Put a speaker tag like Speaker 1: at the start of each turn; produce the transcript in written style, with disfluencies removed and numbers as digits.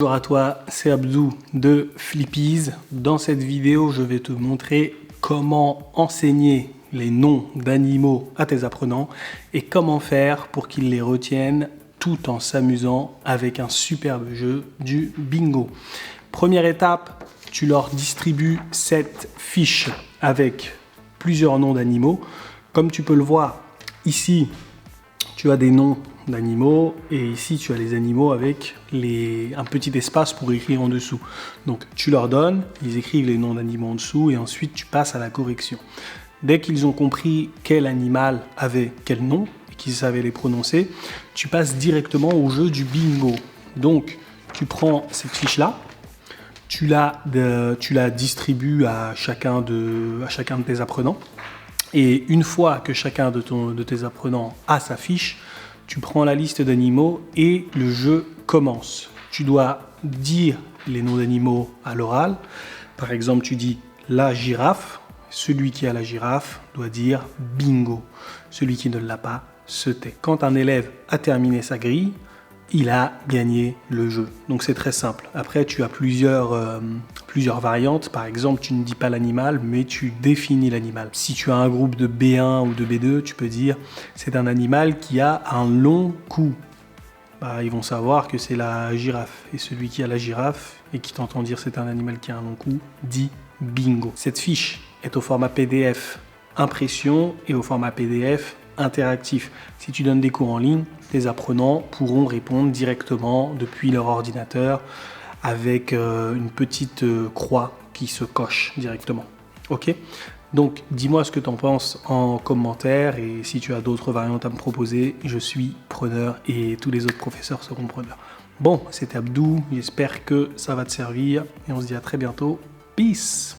Speaker 1: Bonjour à toi, c'est Abdou de Flippies. Dans cette vidéo, je vais te montrer comment enseigner les noms d'animaux à tes apprenants et comment faire pour qu'ils les retiennent tout en s'amusant avec un superbe jeu du bingo. Première étape, tu leur distribues cette fiche avec plusieurs noms d'animaux. Comme tu peux le voir, ici, tu as des noms d'animaux et ici tu as les animaux avec un petit espace pour écrire en dessous. Donc tu leur donnes, ils écrivent les noms d'animaux en dessous et ensuite tu passes à la correction. Dès qu'ils ont compris quel animal avait quel nom et qu'ils savaient les prononcer, tu passes directement au jeu du bingo. Donc tu prends cette fiche là, tu la distribues à chacun de tes apprenants. Et une fois que chacun de tes apprenants a sa fiche, tu prends la liste d'animaux et le jeu commence. Tu dois dire les noms d'animaux à l'oral. Par exemple, tu dis la girafe. Celui qui a la girafe doit dire bingo. Celui qui ne l'a pas se tait. Quand un élève a terminé sa grille, il a gagné le jeu. Donc c'est très simple. Après, tu as plusieurs variantes. Par exemple, tu ne dis pas l'animal, mais tu définis l'animal. Si tu as un groupe de B1 ou de B2, tu peux dire c'est un animal qui a un long cou. Ils vont savoir que c'est la girafe. Et celui qui a la girafe et qui t'entend dire c'est un animal qui a un long cou, dit bingo. Cette fiche est au format PDF impression et au format PDF interactif. Si tu donnes des cours en ligne, tes apprenants pourront répondre directement depuis leur ordinateur avec une petite croix qui se coche directement. Ok ? Donc, dis-moi ce que tu en penses en commentaire et si tu as d'autres variantes à me proposer, je suis preneur et tous les autres professeurs seront preneurs. Bon, c'était Abdou, j'espère que ça va te servir et on se dit à très bientôt. Peace!